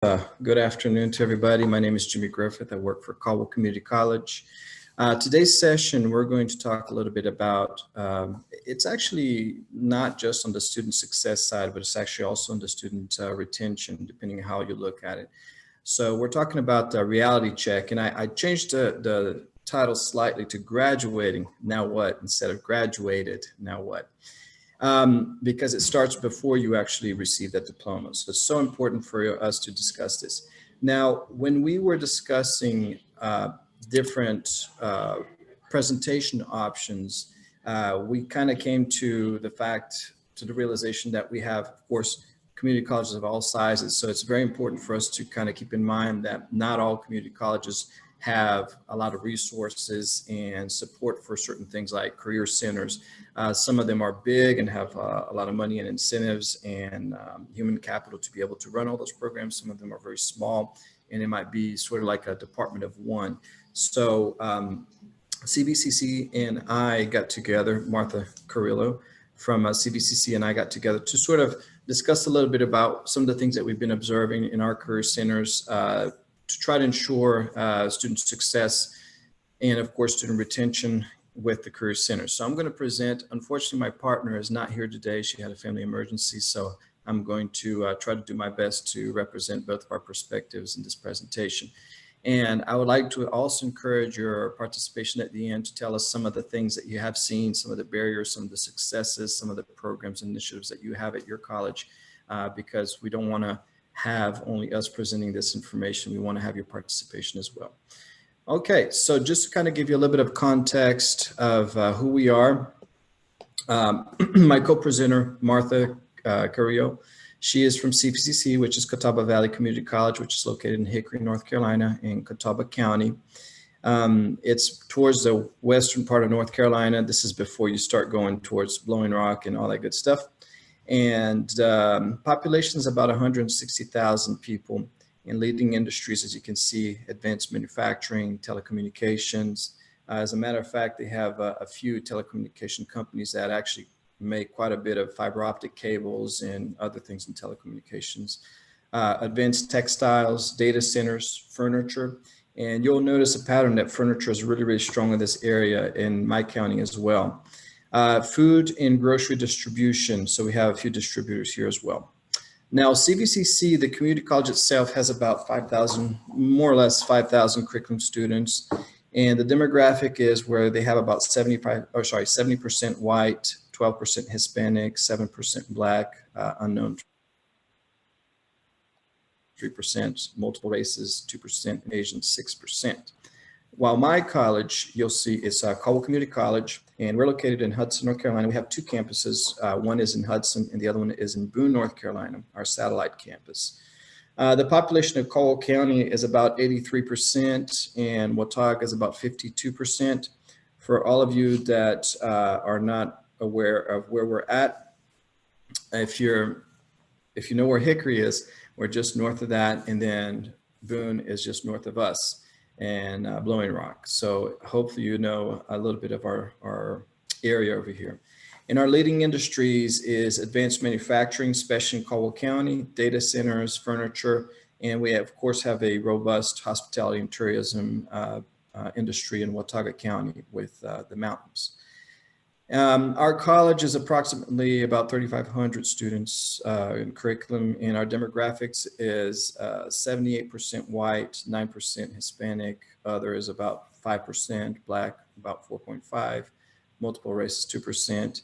Good afternoon to everybody. My name is Jimmie Griffith. I work for Caldwell Community College. Today's session, we're going to talk a little bit about, it's actually not just on the student success side, but it's actually also on the student retention, depending on how you look at it. So we're talking about the reality check, and I changed the title slightly to graduating, now what, instead of graduated, now what? Because it starts before you actually receive that diploma. So it's so important for us to discuss this. Now, when we were discussing different presentation options, we kind of came to the realization that we have, of course, community colleges of all sizes. So it's very important for us to kind of keep in mind that not all community colleges have a lot of resources and support for certain things like career centers. Some of them are big and have a lot of money and incentives and human capital to be able to run all those programs. Some of them are very small, and it might be sort of like a department of one. So CVCC and I got together, Martha Carillo from CVCC and I got together to sort of discuss a little bit about some of the things that we've been observing in our career centers to try to ensure student success and, of course, student retention with the Career Center. So I'm going to present. Unfortunately, my partner is not here today. She had a family emergency, so I'm going to try to do my best to represent both of our perspectives in this presentation. And I would like to also encourage your participation at the end to tell us some of the things that you have seen, some of the barriers, some of the successes, some of the programs and initiatives that you have at your college, because we don't want to have only us presenting this information. We want to have your participation as well. Okay, so just to kind of give you a little bit of context of who we are, my co-presenter, Martha Carillo, she is from CFNC, which is Catawba Valley Community College, which is located in Hickory, North Carolina, in Catawba County. It's towards the western part of North Carolina. This is before you start going towards Blowing Rock and all that good stuff. And population is about 160,000 people in leading industries, as you can see, advanced manufacturing, telecommunications. As a matter of fact, they have a few telecommunication companies that actually make quite a bit of fiber optic cables and other things in telecommunications. Advanced textiles, data centers, furniture. And you'll notice a pattern that furniture is really, really strong in this area in my county as well. Food and grocery distribution. So we have a few distributors here as well. Now, CVCC, the community college itself, has about 5,000, more or less 5,000 curriculum students. And the demographic is where they have about 70% white, 12% Hispanic, 7% Black, unknown 3%, multiple races, 2%, Asian, 6%. While my college, you'll see, is Caldwell Community College, and we're located in Hudson, North Carolina. We have two campuses. One is in Hudson, and the other one is in Boone, North Carolina, our satellite campus. The population of Caldwell County is about 83%, and Watauga is about 52%. For all of you that are not aware of where we're at, if you know where Hickory is, we're just north of that, and then Boone is just north of us, and Blowing Rock. So hopefully you know a little bit of our area over here. And our leading industries is advanced manufacturing, especially in Caldwell County, data centers, furniture, and we of course have a robust hospitality and tourism industry in Watauga County with the mountains. Our college is approximately about 3,500 students in curriculum, and our demographics is 78% white, 9% Hispanic, other is about 5%, Black about 4.5%, multiple races 2%,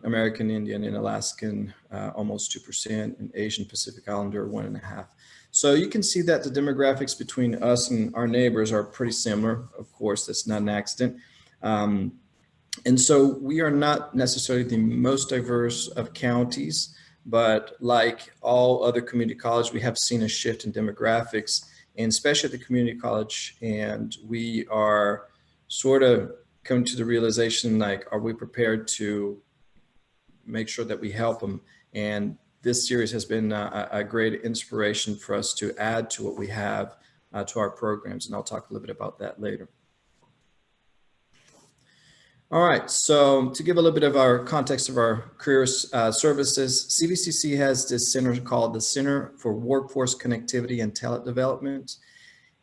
American Indian and Alaskan almost 2%, and Asian Pacific Islander 1.5%. So you can see that the demographics between us and our neighbors are pretty similar. Of course, that's not an accident. And so we are not necessarily the most diverse of counties, but like all other community colleges, we have seen a shift in demographics, and especially at the community college. And we are sort of coming to the realization, like, are we prepared to make sure that we help them? And this series has been a great inspiration for us to add to what we have to our programs. And I'll talk a little bit about that later. All right, so to give a little bit of our context of our career services, CVCC has this center called the Center for Workforce Connectivity and Talent Development.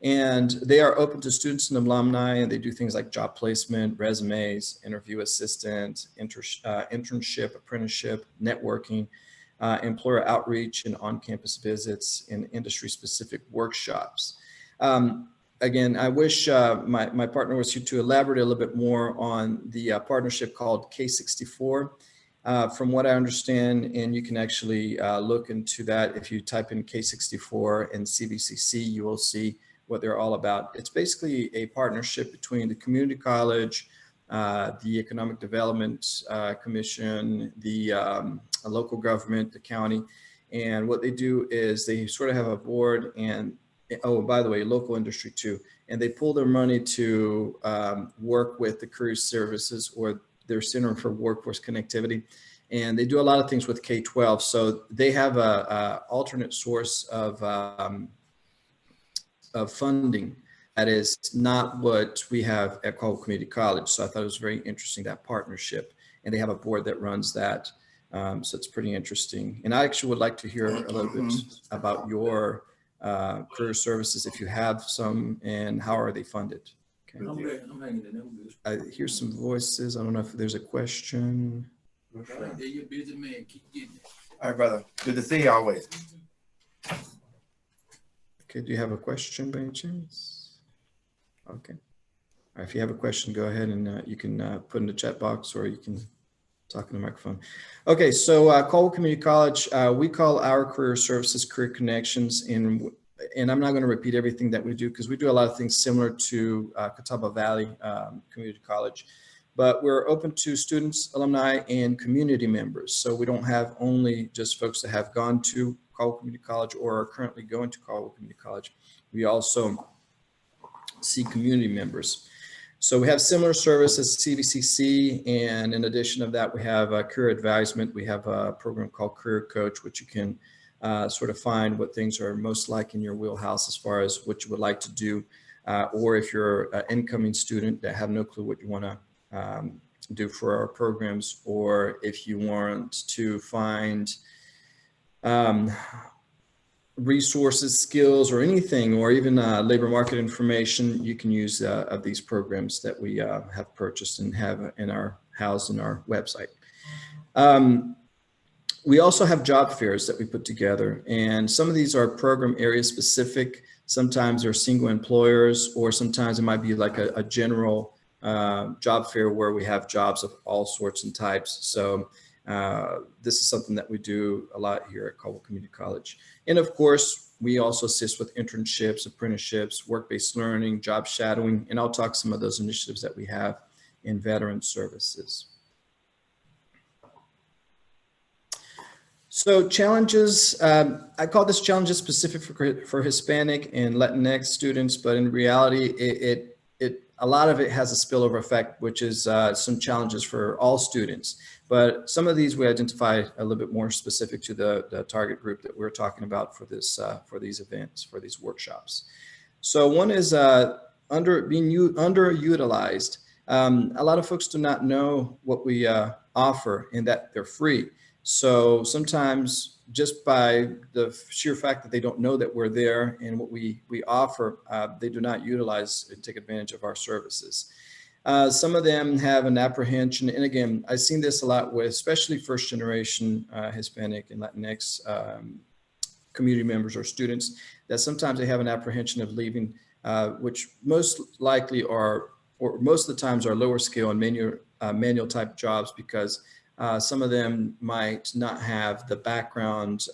And they are open to students and alumni, and they do things like job placement, resumes, interview assistant, internship, apprenticeship, networking, employer outreach, and on-campus visits, and industry-specific workshops. Again, I wish my partner was here to elaborate a little bit more on the partnership called K64. From what I understand, and you can actually look into that if you type in K64 and CVCC, you will see what they're all about. It's basically a partnership between the community college, the Economic Development Commission, the local government, the county. And what they do is they sort of have a board, and oh, by the way, local industry too. And they pull their money to work with the career services or their Center for Workforce Connectivity. And they do a lot of things with K-12. So they have a alternate source of funding that is not what we have at Caldwell Community College. So I thought it was very interesting, that partnership. And they have a board that runs that. So it's pretty interesting. And I actually would like to hear a little bit about your career services, if you have some, and how are they funded? Okay. I'm hanging in there. I hear some voices. I don't know if there's a question. Right there, you're a busy man. Keep getting it. All right, brother. Good to see you always. Okay, do you have a question by any chance? Okay. All right, if you have a question, go ahead and you can put in the chat box, or you can talk in the microphone. Okay, so Caldwell Community College, we call our career services Career Connections, and I'm not going to repeat everything that we do because we do a lot of things similar to Catawba Valley Community College, but we're open to students, alumni, and community members. So we don't have only just folks that have gone to Caldwell Community College or are currently going to Caldwell Community College. We also see community members. So we have similar services, CVCC, and in addition of that, we have career advisement. We have a program called Career Coach, which you can sort of find what things are most like in your wheelhouse as far as what you would like to do, or if you're an incoming student that have no clue what you want to do for our programs, or if you want to find resources, skills, or anything, or even labor market information, you can use of these programs that we have purchased and have in our house in our website. We also have job fairs that we put together, and some of these are program area specific. Sometimes they're single employers, or sometimes it might be like a general job fair where we have jobs of all sorts and types. So this is something that we do a lot here at Caldwell Community College. And of course, we also assist with internships, apprenticeships, work-based learning, job shadowing, and I'll talk some of those initiatives that we have in veteran services. So challenges, I call this challenges specific for Hispanic and Latinx students, but in reality, a lot of it has a spillover effect, which is some challenges for all students. But some of these we identify a little bit more specific to the target group that we're talking about for this for these events, for these workshops. So one is underutilized. A lot of folks do not know what we offer and that they're free. So sometimes just by the sheer fact that they don't know that we're there and what we offer, they do not utilize and take advantage of our services. Some of them have an apprehension, and again, I've seen this a lot with especially first generation Hispanic and Latinx community members or students, that sometimes they have an apprehension of leaving, which most likely are, or most of the times are lower scale and manual type jobs, because some of them might not have the background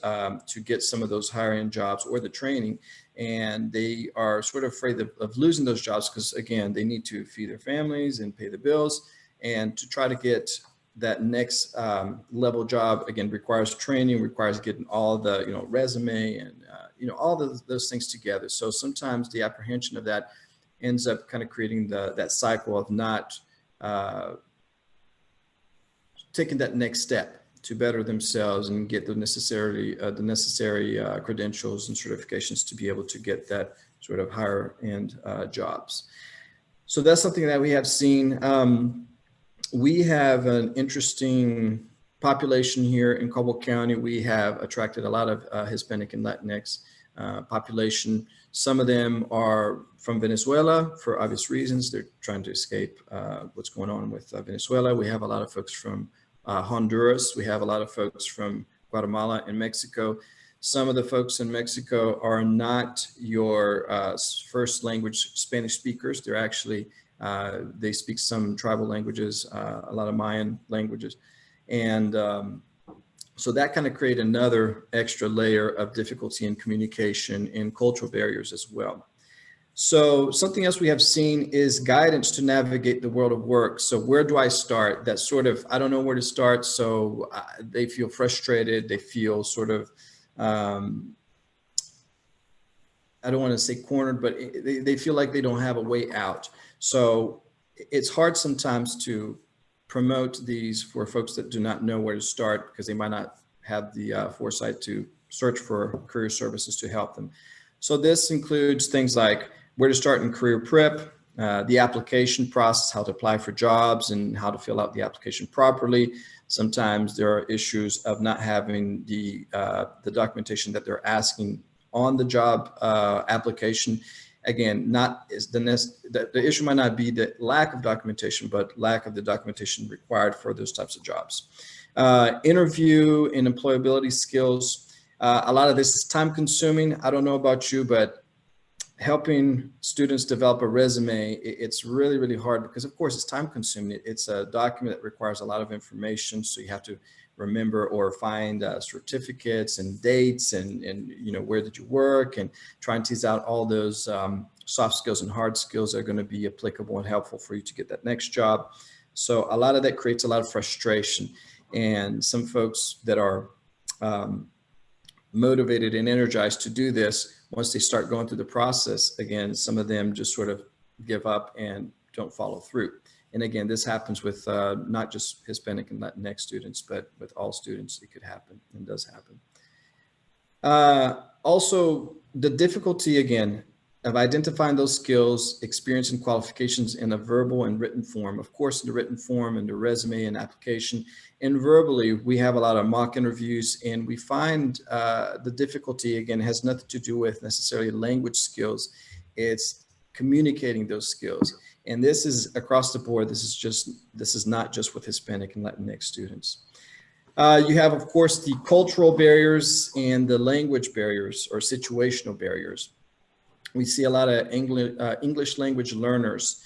to get some of those higher end jobs or the training. And they are sort of afraid of losing those jobs because, again, they need to feed their families and pay the bills. And to try to get that next level job, again, requires training, requires getting all the, resume and, all those things together. So sometimes the apprehension of that ends up kind of creating that cycle of not taking that next step to better themselves and get the necessary credentials and certifications to be able to get that sort of higher end jobs. So that's something that we have seen. we have an interesting population here in Caldwell County. We have attracted a lot of Hispanic and Latinx population. Some of them are from Venezuela for obvious reasons. They're trying to escape what's going on with Venezuela. We have a lot of folks from Honduras. We have a lot of folks from Guatemala and Mexico. Some of the folks in Mexico are not your first language Spanish speakers. They're actually, they speak some tribal languages, a lot of Mayan languages. And so that kind of create another extra layer of difficulty in communication and cultural barriers as well. So something else we have seen is guidance to navigate the world of work. So where do I start? That sort of, I don't know where to start. So they feel frustrated. They feel sort of, I don't want to say cornered, but they feel like they don't have a way out. So it's hard sometimes to promote these for folks that do not know where to start because they might not have the foresight to search for career services to help them. So this includes things like where to start in career prep, the application process, how to apply for jobs and how to fill out the application properly. Sometimes there are issues of not having the documentation that they're asking on the job application. Again, the issue might not be the lack of documentation, but lack of the documentation required for those types of jobs. Interview and employability skills. A lot of this is time consuming. I don't know about you, but helping students develop a resume, it's really, really hard because of course it's time consuming. It's a document that requires a lot of information. So you have to remember or find certificates and dates and you know, where did you work, and try and tease out all those soft skills and hard skills that are going to be applicable and helpful for you to get that next job. So a lot of that creates a lot of frustration, and some folks that are motivated and energized to do this, once they start going through the process, again, some of them just sort of give up and don't follow through. And again, this happens with not just Hispanic and Latinx students, but with all students, it could happen and does happen. Also, the difficulty, again, of identifying those skills, experience, and qualifications in a verbal and written form. Of course, in the written form and the resume and application. And verbally, we have a lot of mock interviews, and we find the difficulty, again, has nothing to do with necessarily language skills. It's communicating those skills. And this is across the board. This is not just with Hispanic and Latinx students. You have, of course, the cultural barriers and the language barriers or situational barriers. We see a lot of English language learners.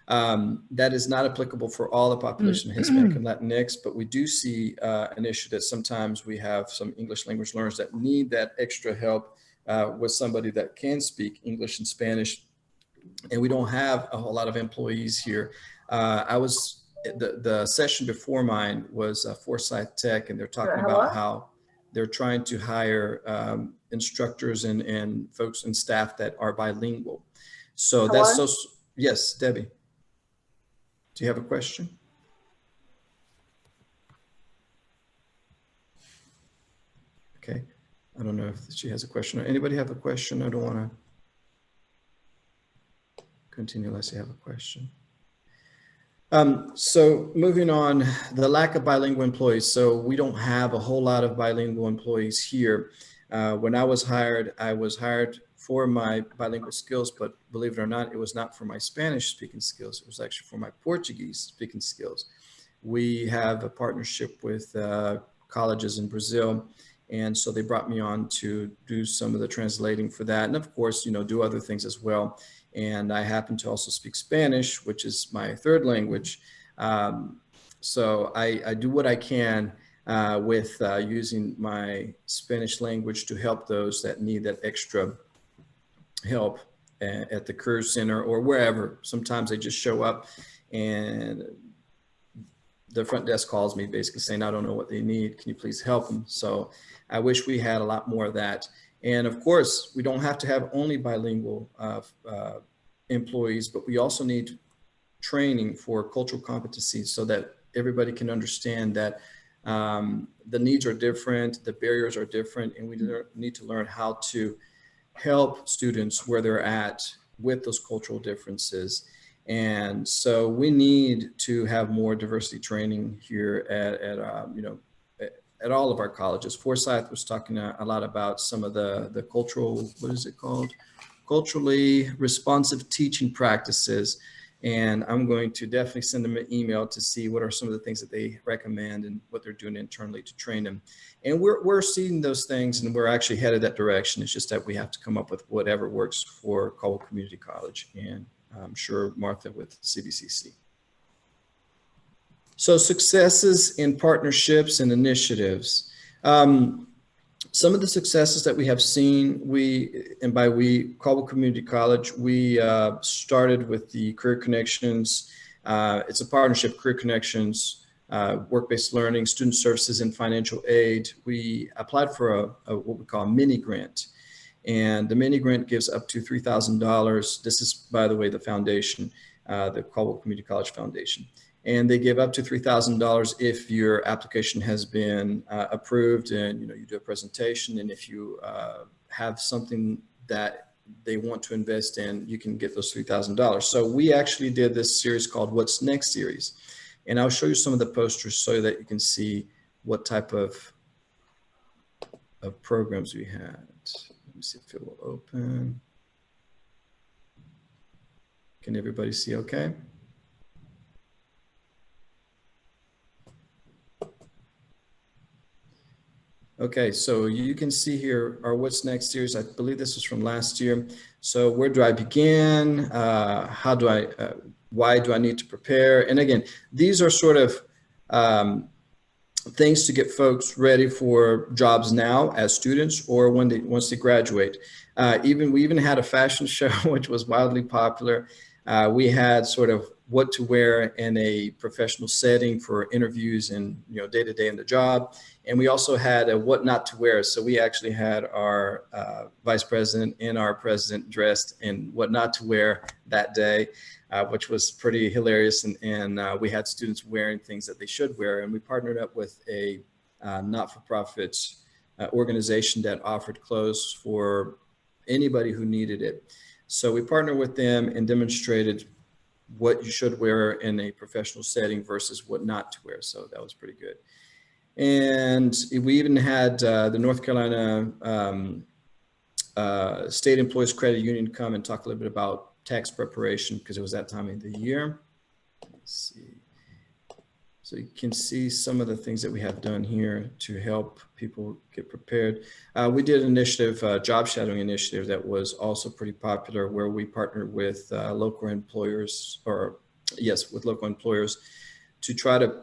That is not applicable for all the population, Hispanic and Latinx, but we do see an issue that sometimes we have some English language learners that need that extra help with somebody that can speak English and Spanish. And we don't have a whole lot of employees here. The session before mine was Foresight Tech, and they're talking about how they're trying to hire instructors and folks and staff that are bilingual. So that's so, yes, Debbie. Do you have a question? Okay. I don't know if she has a question. Anybody have a question? I don't want to continue unless you have a question. So moving on, the lack of bilingual employees. So we don't have a whole lot of bilingual employees here. When I was hired for my bilingual skills, but believe it or not, it was not for my Spanish speaking skills. It was actually for my Portuguese speaking skills. We have a partnership with colleges in Brazil. And so they brought me on to do some of the translating for that. And of course, you know, do other things as well. And I happen to also speak Spanish, which is my third language. So I do what I can with using my Spanish language to help those that need that extra help at the Career Center or wherever. Sometimes they just show up and the front desk calls me basically saying, I don't know what they need. Can you please help them? So I wish we had a lot more of that. And of course, we don't have to have only bilingual employees, but we also need training for cultural competencies so that everybody can understand that the needs are different, the barriers are different, and we need to learn how to help students where they're at with those cultural differences. And so we need to have more diversity training here at all of our colleges. Forsyth was talking a lot about some of the cultural, what is it called? Culturally responsive teaching practices. And I'm going to definitely send them an email to see what are some of the things that they recommend and what they're doing internally to train them. And we're seeing those things, and we're actually headed that direction. It's just that we have to come up with whatever works for Caldwell Community College, and I'm sure Martha with CVCC. So successes in partnerships and initiatives. Some of the successes that we have seen, and by we, Caldwell Community College, we started with the Career Connections. It's a partnership, Career Connections, work-based learning, student services, and financial aid. We applied for what we call a mini grant. And the mini grant gives up to $3,000. This is, by the way, the foundation, the Caldwell Community College Foundation. And they give up to $3,000 if your application has been approved, and you do a presentation, and if you have something that they want to invest in, you can get those $3,000. So we actually did this series called What's Next series, and I'll show you some of the posters so that you can see what type of programs we had. Let me see if it will open. Can everybody see okay? Okay, so you can see here our What's Next series. I believe this was from last year. So where do I begin? How do I, why do I need to prepare? And again, these are sort of things to get folks ready for jobs now as students or once they graduate. We even had a fashion show, which was wildly popular. We had sort of what to wear in a professional setting for interviews and day-to-day in the job. And we also had a what not to wear. So we actually had our vice president and our president dressed in what not to wear that day, which was pretty hilarious. And we had students wearing things that they should wear. And we partnered up with a not-for-profit organization that offered clothes for anybody who needed it. So we partnered with them and demonstrated what you should wear in a professional setting versus what not to wear. So that was pretty good. And we even had the North Carolina State Employees Credit Union come and talk a little bit about tax preparation because it was that time of the year. Let's see. So you can see some of the things that we have done here to help people get prepared. We did an initiative, job shadowing initiative that was also pretty popular, where we partnered with local employers, with local employers to try to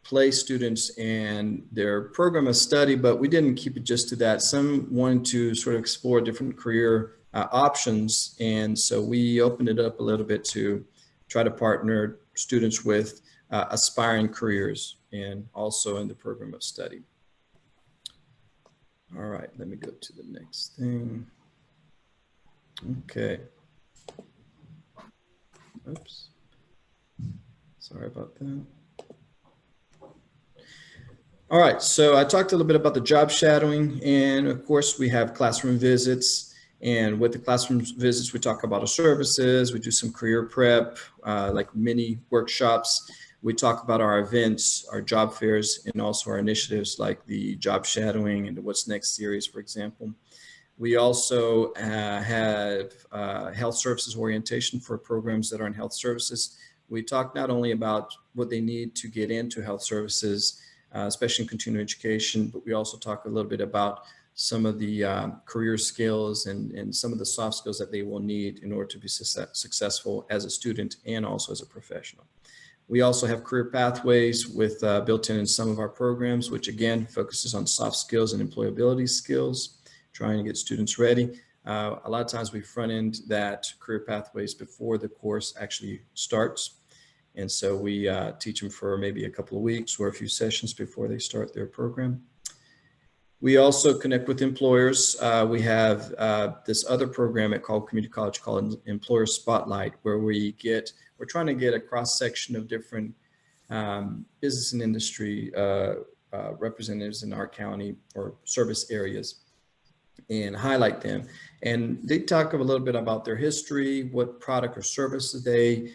place students in their program of study, but we didn't keep it just to that. Some wanted to sort of explore different career options. And so we opened it up a little bit to try to partner students with aspiring careers and also in the program of study. All right, let me go to the next thing. Okay. Oops. Sorry about that. All right, so I talked a little bit about the job shadowing, and of course we have classroom visits. And with the classroom visits, we talk about our services, we do some career prep, like mini workshops. We talk about our events, our job fairs, and also our initiatives like the job shadowing and the What's Next series, for example. We also have health services orientation for programs that are in health services. We talk not only about what they need to get into health services, especially in continuing education, but we also talk a little bit about some of the career skills and some of the soft skills that they will need in order to be successful as a student and also as a professional. We also have career pathways with built in some of our programs, which again focuses on soft skills and employability skills, trying to get students ready. A lot of times we front end that career pathways before the course actually starts. And so we teach them for maybe a couple of weeks or a few sessions before they start their program. We also connect with employers. We have this other program at Caldwell Community College called Employer Spotlight, where we're trying to get a cross section of different business and industry representatives in our county or service areas. and highlight them. And they talk a little bit about their history, what product or services they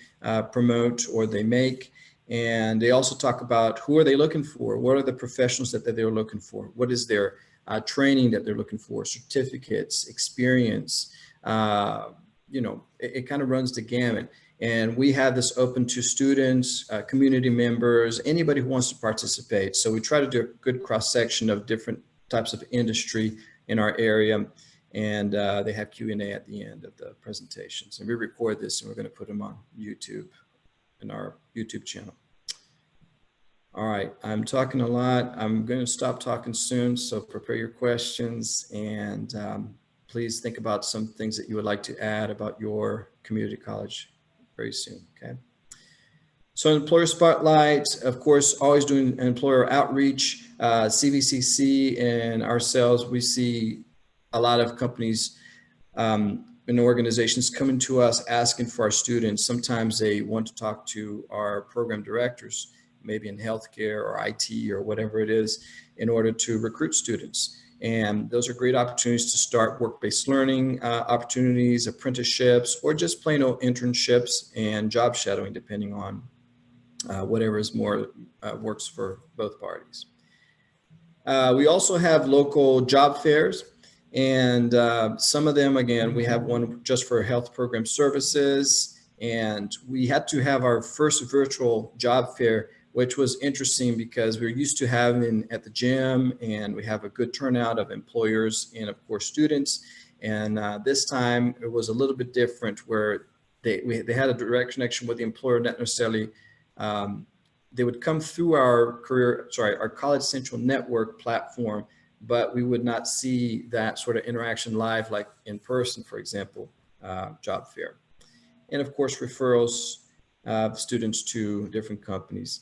promote or they make. And they also talk about who are they looking for? What are the professionals that they're looking for? What is their training that they're looking for? Certificates, experience, it kind of runs the gamut. And we have this open to students, community members, anybody who wants to participate. So we try to do a good cross section of different types of industry in our area. And they have Q&A at the end of the presentations. And we record this and we're going to put them on YouTube in our YouTube channel. All right, I'm talking a lot. I'm going to stop talking soon. So prepare your questions and please think about some things that you would like to add about your community college very soon, okay? So employer spotlight, of course, always doing employer outreach, CVCC and ourselves, we see a lot of companies and organizations coming to us asking for our students. Sometimes they want to talk to our program directors, maybe in healthcare or IT or whatever it is, in order to recruit students. And those are great opportunities to start work-based learning opportunities, apprenticeships, or just plain old internships and job shadowing, depending on whatever is more works for both parties. We also have local job fairs, and some of them, again, we have one just for health program services, and we had to have our first virtual job fair, which was interesting because we're used to having at the gym, and we have a good turnout of employers and of course students. And this time it was a little bit different, where they had a direct connection with the employer, not necessarily. They would come through our our College Central Network platform, but we would not see that sort of interaction live, like in person, for example, job fair. And of course, referrals of students to different companies.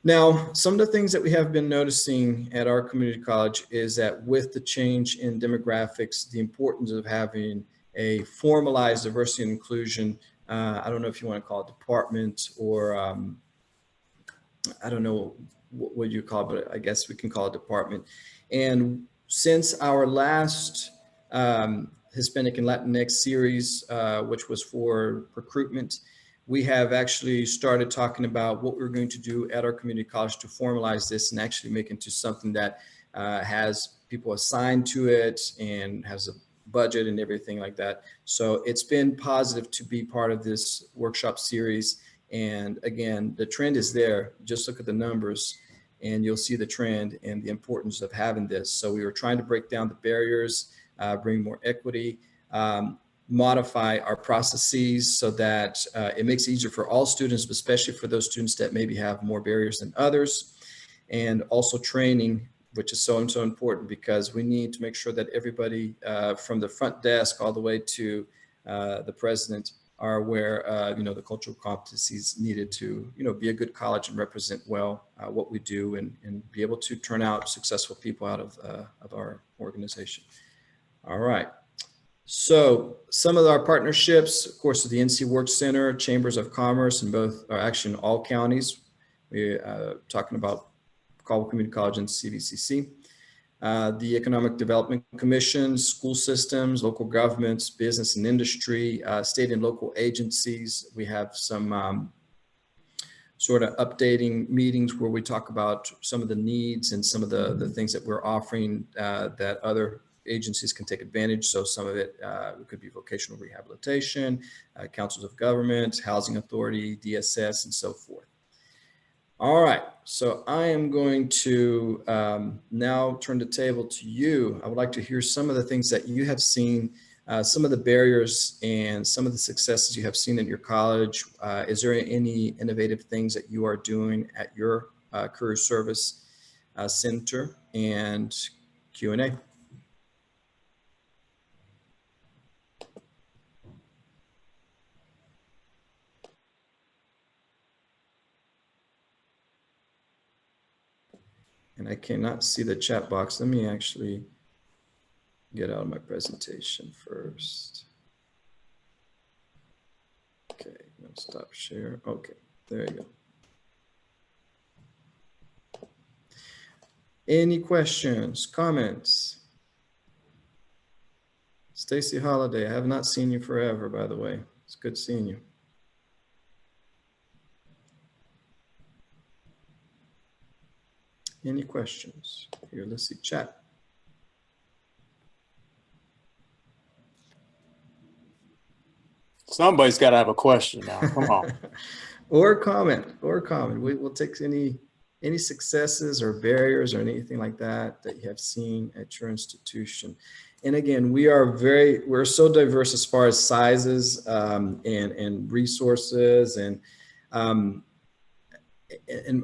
Now, some of the things that we have been noticing at our community college is that with the change in demographics, the importance of having a formalized diversity and inclusion, I don't know if you want to call it department or I don't know what you call it, but I guess we can call it department. And since our last Hispanic and Latinx series, which was for recruitment, we have actually started talking about what we're going to do at our community college to formalize this and actually make it into something that has people assigned to it and has a budget and everything like that. So it's been positive to be part of this workshop series. And again, the trend is there. Just look at the numbers and you'll see the trend and the importance of having this. So we were trying to break down the barriers, bring more equity, modify our processes so that it makes it easier for all students, but especially for those students that maybe have more barriers than others. And also training, which is so important because we need to make sure that everybody from the front desk all the way to the president are aware of, the cultural competencies needed to, be a good college and represent well what we do and be able to turn out successful people out of our organization. All right. So some of our partnerships, of course, with the NC Work Center, Chambers of Commerce, and both are actually in all counties. We're talking about Caldwell Community College and CVCC. The Economic Development Commission, school systems, local governments, business and industry, state and local agencies. We have some sort of updating meetings where we talk about some of the needs and some of the things that we're offering that other agencies can take advantage. So some of it could be vocational rehabilitation, councils of government, housing authority, DSS, and so forth. All right, so I am going to now turn the table to you. I would like to hear some of the things that you have seen, some of the barriers and some of the successes you have seen in your college. Is there any innovative things that you are doing at your career service center? And Q&A. And I cannot see the chat box. Let me actually get out of my presentation first. Okay, I'm gonna stop share. Okay, there you go. Any questions, comments? Stacy Holiday, I have not seen you forever, by the way. It's good seeing you. Any questions? Here, let's see, chat. Somebody's got to have a question now. Come on. Or comment. We'll take any successes or barriers or anything like that that you have seen at your institution. And again, we're so diverse as far as sizes and resources, and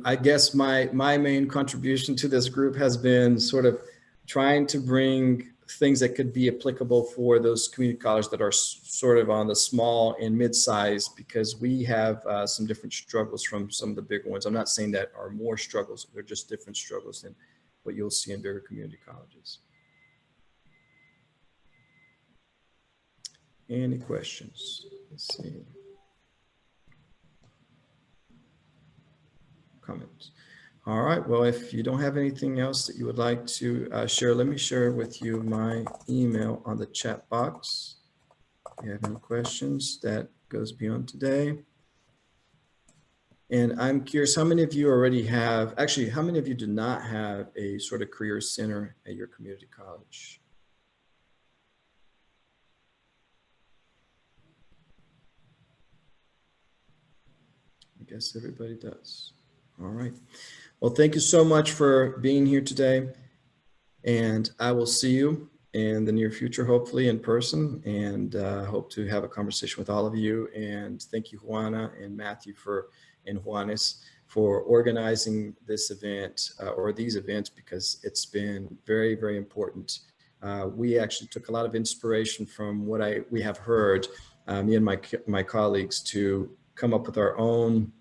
I guess my main contribution to this group has been sort of trying to bring things that could be applicable for those community colleges that are sort of on the small and mid-size, because we have some different struggles from some of the bigger ones. I'm not saying that are more struggles, they're just different struggles than what you'll see in bigger community colleges. Any questions? Let's see. Comments. All right, well, if you don't have anything else that you would like to share, let me share with you my email on the chat box. If you have any questions that goes beyond today. And I'm curious, how many of you already have, actually, how many of you do not have a sort of career center at your community college? I guess everybody does. All right. Well, thank you so much for being here today. And I will see you in the near future, hopefully in person, and hope to have a conversation with all of you. And thank you, Juana and Matthew and Juanes for organizing this event or these events, because it's been very, very important. We actually took a lot of inspiration from what we have heard, me and my colleagues, to come up with our own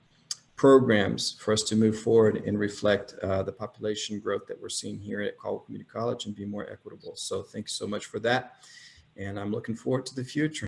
programs for us to move forward and reflect the population growth that we're seeing here at Caldwell Community College and be more equitable. So thanks so much for that. And I'm looking forward to the future.